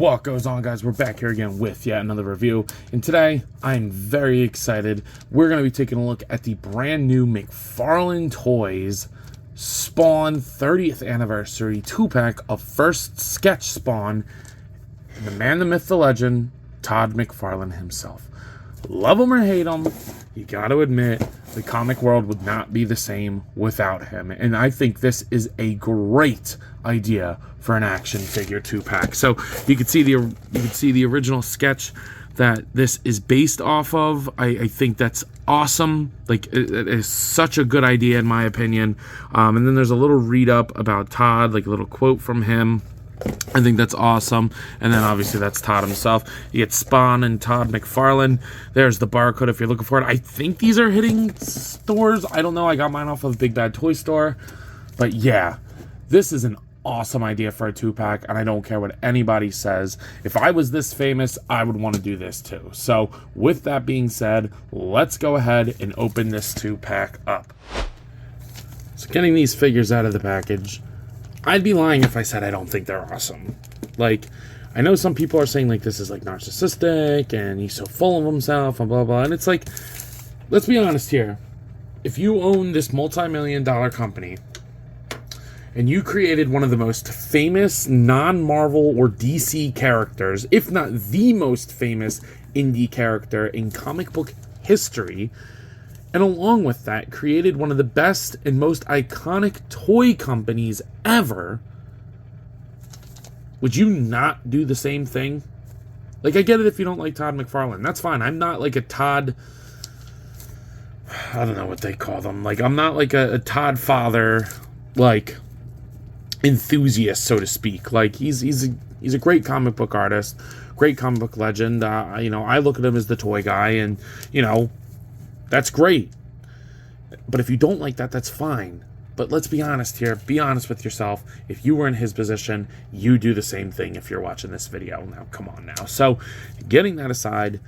What goes on, guys? We're back here again with yet another review, and today I'm very excited. We're going to be taking a look at the brand new McFarlane Toys Spawn 30th Anniversary 2-pack of first sketch Spawn, and the man, the myth, the legend, Todd McFarlane himself. Love him or hate him, you got to admit the comic world would not be the same without him, and I think this is a great idea for an action figure 2-pack. So you can see the original sketch that this is based off of. I think that's awesome. Like, it is such a good idea in my opinion. And then there's a little read up about Todd, like a little quote from him. I think that's awesome. And then obviously that's Todd himself. You get Spawn and Todd McFarlane. There's the barcode if you're looking for it. I think these are hitting stores. I don't know. I got mine off of Big Bad Toy Store. But yeah, this is an awesome idea for a 2-pack, and I don't care what anybody says. If I was this famous, I would want to do this too. So with that being said, let's go ahead and open this 2-pack up. So getting these figures out of the package, I'd be lying if I said I don't think they're awesome. Like, I know some people are saying like this is like narcissistic and he's so full of himself and blah blah, and it's like, let's be honest here. If you own this multi-million-dollar company and you created one of the most famous non-Marvel or DC characters, if not the most famous indie character in comic book history, and along with that, created one of the best and most iconic toy companies ever, would you not do the same thing? Like, I get it if you don't like Todd McFarlane. That's fine. I'm not like a Todd... I don't know what they call them. Like, I'm not like a Todd father, like, enthusiast, so to speak. Like, he's a great comic book artist, great comic book legend. You know, I look at him as the toy guy, and you know, that's great. But if you don't like that, that's fine. But let's be honest here. Be honest with yourself. If you were in his position, you do the same thing if you're watching this video. Now, come on now. So, getting that aside,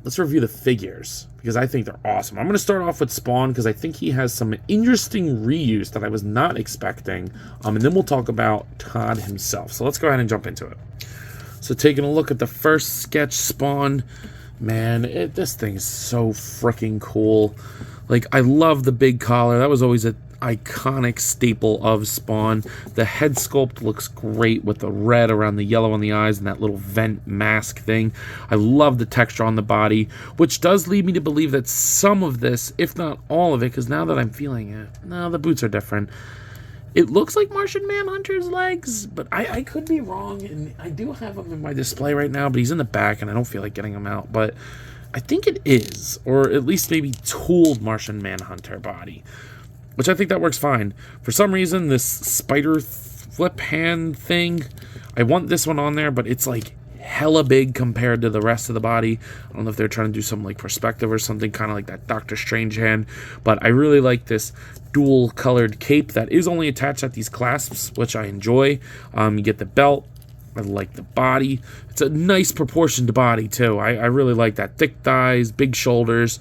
let's review the figures, because I think they're awesome. I'm going to start off with Spawn, because I think he has some interesting reuse that I was not expecting. And then we'll talk about Todd himself. So let's go ahead and jump into it. So taking a look at the first sketch Spawn, man, this thing is so freaking cool. Like, I love the big collar. That was always an iconic staple of Spawn. The head sculpt looks great with the red around the yellow on the eyes and that little vent mask thing. I love the texture on the body, which does lead me to believe that some of this, if not all of it, because now that I'm feeling it, no, the boots are different. It looks like Martian Manhunter's legs, but I could be wrong, and I do have him in my display right now, but he's in the back, and I don't feel like getting him out, but I think it is, or at least maybe tooled Martian Manhunter body, which I think that works fine. For some reason, this spider flip hand thing, I want this one on there, but it's like hella big compared to the rest of the body. I don't know if they're trying to do some like perspective or something, kind of like that Doctor Strange hand, but I really like this dual colored cape that is only attached at these clasps, which I enjoy. You get the belt. I like the body. It's a nice proportioned body too. I really like that. Thick thighs, big shoulders.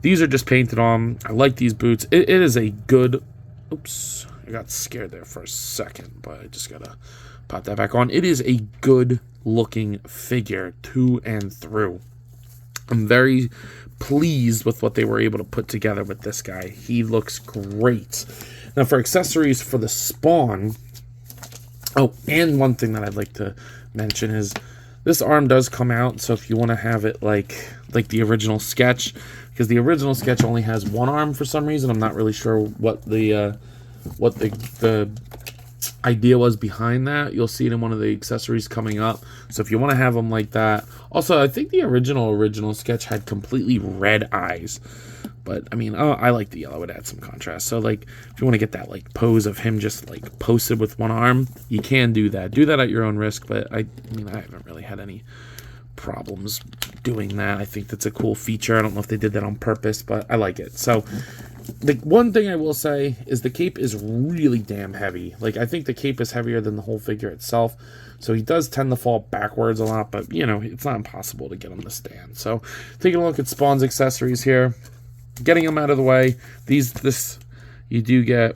These are just painted on. I like these boots. It is a good... Oops. I got scared there for a second, but I just gotta pop that back on. It is a good looking figure through and through. I'm very pleased with what they were able to put together with this guy. He looks great. Now for accessories for the Spawn... Oh, and one thing that I'd like to mention is this arm does come out, so if you want to have it like the original sketch, because the original sketch only has one arm for some reason. I'm not really sure what the idea was behind that. You'll see it in one of the accessories coming up. So if you want to have them like that. Also, I think the original sketch had completely red eyes. But, I mean, I like the yellow. It adds some contrast. So, like, if you want to get that, like, pose of him just, like, posted with one arm, you can do that. Do that at your own risk. But, I mean, I haven't really had any problems doing that. I think that's a cool feature. I don't know if they did that on purpose, but I like it. So, the one thing I will say is the cape is really damn heavy. Like, I think the cape is heavier than the whole figure itself. So he does tend to fall backwards a lot, but, you know, it's not impossible to get him to stand. So, taking a look at Spawn's accessories here. Getting them out of the way, you do get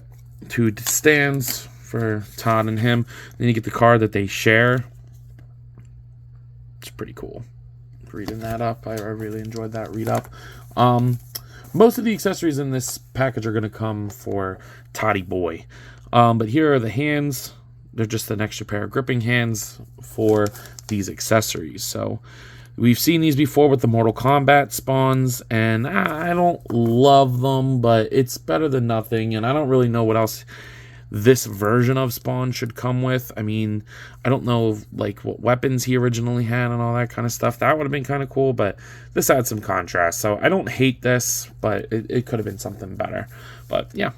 2 stands for Todd and him. Then you get the card that they share. It's pretty cool. Reading that up, I really enjoyed that read up. Most of the accessories in this package are going to come for Toddy Boy. But here are the hands. They're just an extra pair of gripping hands for these accessories. So we've seen these before with the Mortal Kombat spawns, and I don't love them, but it's better than nothing, and I don't really know what else this version of Spawn should come with. I mean, I don't know like what weapons he originally had and all that kind of stuff. That would have been kind of cool, but this adds some contrast. So I don't hate this, but it could have been something better. But yeah,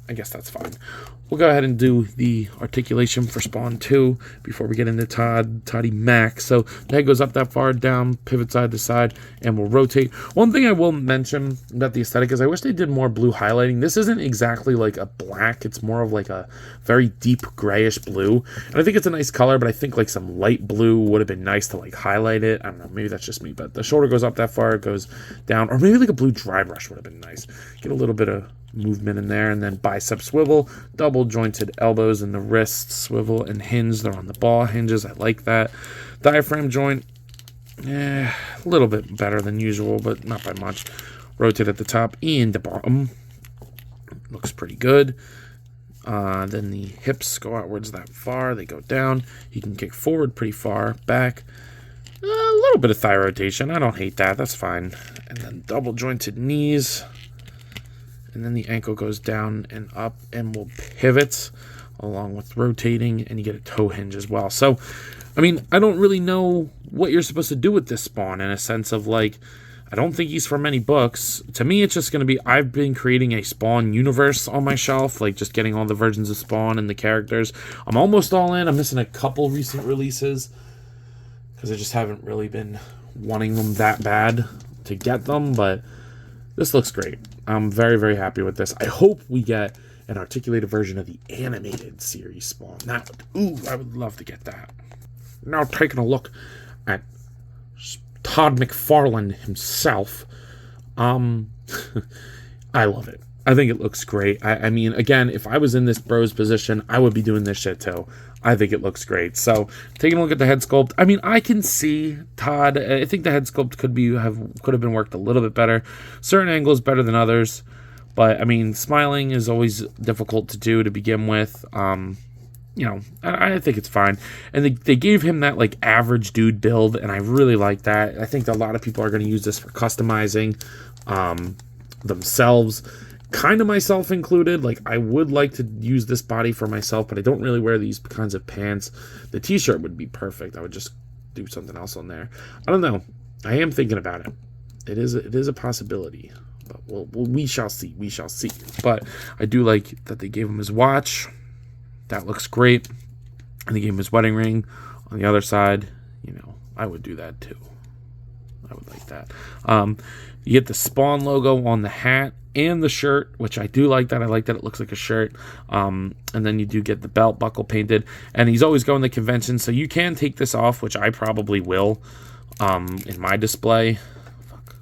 I guess that's fine. We'll go ahead and do the articulation for Spawn 2 before we get into Toddy Mac. So the head goes up that far, down, pivot side to side, and we'll rotate. One thing I will mention about the aesthetic is I wish they did more blue highlighting. This isn't exactly like a black. It's more of like a very deep grayish blue. And I think it's a nice color, but I think like some light blue would have been nice to like highlight it. I don't know. Maybe that's just me, but the shoulder goes up that far, it goes down. Or maybe like a blue dry brush would have been nice. Get a little bit of movement in there, and then bicep swivel, double jointed elbows in the wrist, swivel and hinge. They're on the ball hinges. I like that. Diaphragm joint, a little bit better than usual, but not by much. Rotate at the top and the bottom. Looks pretty good. Then the hips go outwards that far. They go down. You can kick forward pretty far. Back. A little bit of thigh rotation. I don't hate that. That's fine. And then double jointed knees. And then the ankle goes down and up and will pivot along with rotating, and you get a toe hinge as well. So, I mean, I don't really know what you're supposed to do with this Spawn in a sense of like, I don't think he's from any books. To me, it's just going to be, I've been creating a Spawn universe on my shelf, like just getting all the versions of Spawn and the characters. I'm almost all in. I'm missing a couple recent releases because I just haven't really been wanting them that bad to get them, but this looks great. I'm very, very happy with this. I hope we get an articulated version of the animated series Spawn. I would love to get that. Now taking a look at Todd McFarlane himself. I love it. I think it looks great. I mean, again, if I was in this bro's position, I would be doing this shit too. I think it looks great. So, taking a look at the head sculpt, I mean, I can see Todd. I think the head sculpt could have been worked a little bit better. Certain angles better than others, but I mean, smiling is always difficult to do to begin with. You know, I think it's fine. And they gave him that like average dude build, and I really like that. I think that a lot of people are going to use this for customizing themselves. Kind of myself included. Like, I would like to use this body for myself, but I don't really wear these kinds of pants. The t-shirt would be perfect. I would just do something else on there. I don't know. I am thinking about it. It is a possibility, but we shall see. We shall see. But I do like that they gave him his watch. That looks great. And they gave him his wedding ring on the other side. You know, I would do that too. I would like that. You get the Spawn logo on the hat and the shirt, which I do like that. I like that it looks like a shirt. And then you do get the belt buckle painted. And he's always going to convention, so you can take this off, which I probably will in my display. Fuck.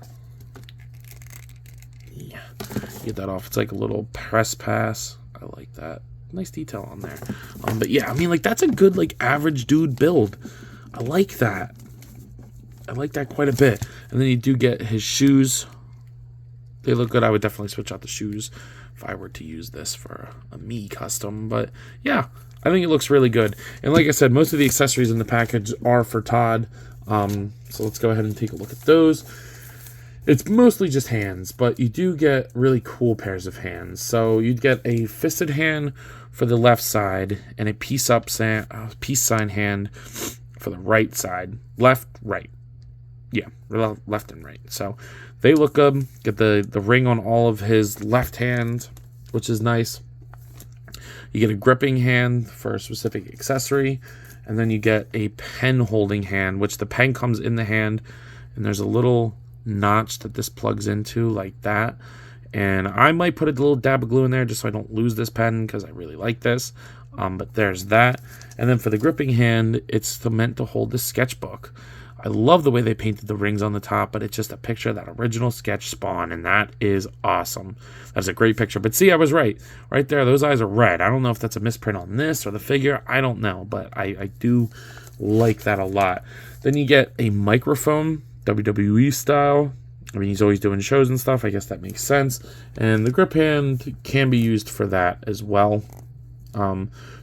Yeah, get that off. It's like a little press pass. I like that. Nice detail on there. But yeah, I mean, like, that's a good, like, average dude build. I like that. I like that quite a bit. And then you do get his shoes. They look good. I would definitely switch out the shoes if I were to use this for a me custom. But yeah, I think it looks really good. And like I said, most of the accessories in the package are for Todd. So let's go ahead and take a look at those. It's mostly just hands, but you do get really cool pairs of hands. So you'd get a fisted hand for the left side and a peace sign hand for the right side. Left, right. Yeah, left and right. So they look good. Get the ring on all of his left hand, which is nice. You get a gripping hand for a specific accessory. And then you get a pen holding hand, which the pen comes in the hand. And there's a little notch that this plugs into like that. And I might put a little dab of glue in there just so I don't lose this pen because I really like this. But there's that. And then for the gripping hand, it's meant to hold the sketchbook. I love the way they painted the rings on the top, but it's just a picture of that original sketch Spawn, and that is awesome. That's a great picture. But see, I was right. Right there, those eyes are red. I don't know if that's a misprint on this or the figure. I don't know, but I do like that a lot. Then you get a microphone, WWE style. I mean, he's always doing shows and stuff. I guess that makes sense. And the grip hand can be used for that as well.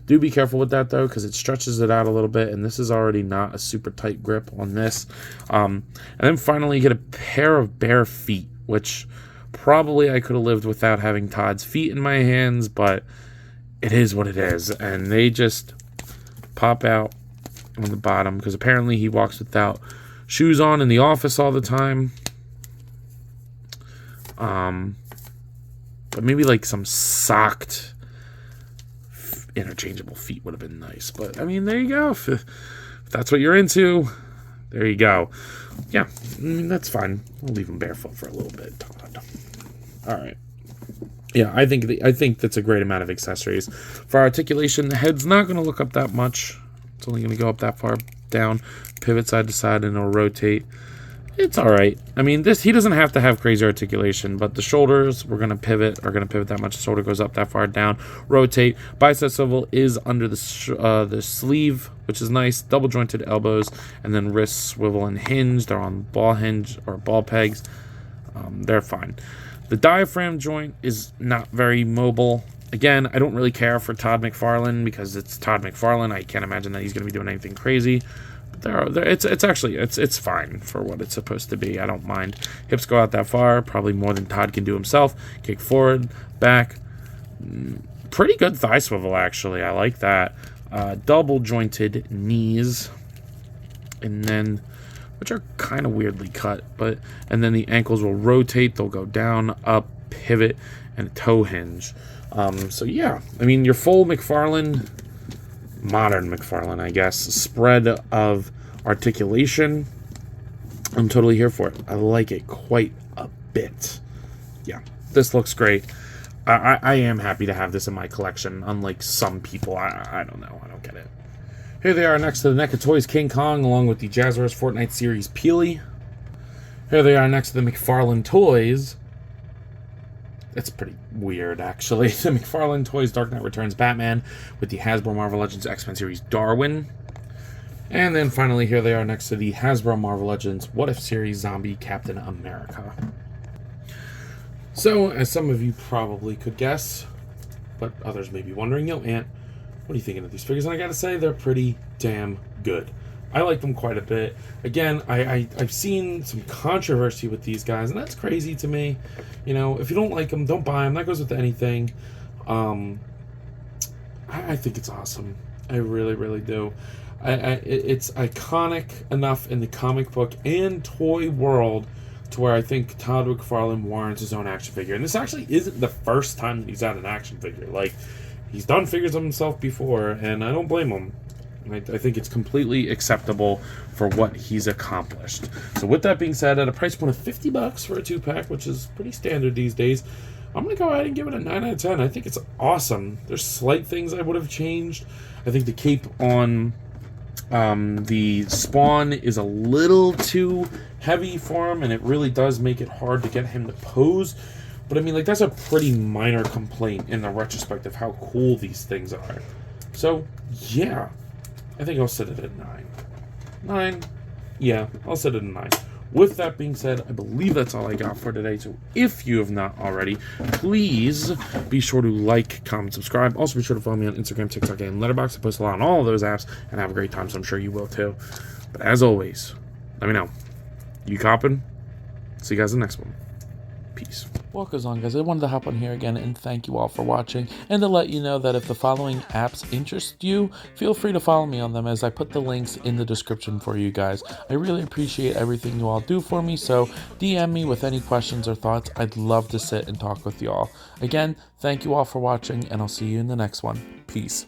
Do be careful with that, though, because it stretches it out a little bit, and this is already not a super tight grip on this. And then finally you get a pair of bare feet, which probably I could have lived without having Todd's feet in my hands, but it is what it is. And they just pop out on the bottom, because apparently he walks without shoes on in the office all the time. But maybe like some socked interchangeable feet would have been nice. But I mean, there you go. If that's what you're into, there you go. Yeah, I mean, that's fine. We'll leave him barefoot for a little bit, Todd. All right. Yeah, I think that's a great amount of accessories. For articulation, the head's not going to look up that much. It's only going to go up that far down, pivot side to side, and it'll rotate. It's all right. I mean, he doesn't have to have crazy articulation, but the shoulders are going to pivot that much. The shoulder goes up that far down, rotate. Bicep swivel is under the sleeve, which is nice. Double jointed elbows, and then wrists swivel and hinge. They're on ball hinge or ball pegs. They're fine. The diaphragm joint is not very mobile. Again, I don't really care for Todd McFarlane because it's Todd McFarlane. I can't imagine that he's going to be doing anything crazy. It's fine for what it's supposed to be. I don't mind. Hips go out that far, probably more than Todd can do himself. Kick forward, back. Pretty good thigh swivel, actually. I like that. Double jointed knees, and then, which are kind of weirdly cut, and then the ankles will rotate. They'll go down, up, pivot, and a toe hinge. So yeah, I mean, your full McFarlane, modern McFarlane, I guess, spread of articulation. I'm totally here for it. I like it quite a bit. Yeah, this looks great. I am happy to have this in my collection, unlike some people. I don't know. I don't get it. Here they are next to the NECA Toys King Kong, along with the Jazzwares Fortnite Series Peely. Here they are next to the McFarlane Toys. It's pretty weird, actually. The McFarlane Toys Dark Knight Returns Batman with the Hasbro Marvel Legends X-Men Series Darwin. And then finally, here they are next to the Hasbro Marvel Legends What If Series Zombie Captain America. So, as some of you probably could guess, but others may be wondering, yo, Ant, what are you thinking of these figures? And I gotta say, they're pretty damn good. I like them quite a bit. Again, I've seen some controversy with these guys, and that's crazy to me. You know, if you don't like them, don't buy them. That goes with anything. I think it's awesome. I really, really do. It's iconic enough in the comic book and toy world to where I think Todd McFarlane warrants his own action figure. And this actually isn't the first time that he's had an action figure. Like, he's done figures of himself before, and I don't blame him. I think it's completely acceptable for what he's accomplished. So with that being said, at a price point of $50 for a 2-pack, which is pretty standard these days, I'm going to go ahead and give it a 9 out of 10. I think it's awesome. There's slight things I would have changed. I think the cape on the Spawn is a little too heavy for him, and it really does make it hard to get him to pose. But I mean, like, that's a pretty minor complaint in the retrospect of how cool these things are. So, yeah. I think I'll set it at 9. 9? Yeah, I'll set it at 9. With that being said, I believe that's all I got for today. So if you have not already, please be sure to like, comment, subscribe. Also be sure to follow me on Instagram, TikTok, and Letterboxd. I post a lot on all of those apps and have a great time, so I'm sure you will too. But as always, let me know. You coppin'? See you guys in the next one. Peace. What goes on, guys? I wanted to hop on here again and thank you all for watching, and to let you know that if the following apps interest you, feel free to follow me on them, as I put the links in the description for you guys. I really appreciate everything you all do for me, so DM me with any questions or thoughts. I'd love to sit and talk with you all. Again, thank you all for watching, and I'll see you in the next one. Peace.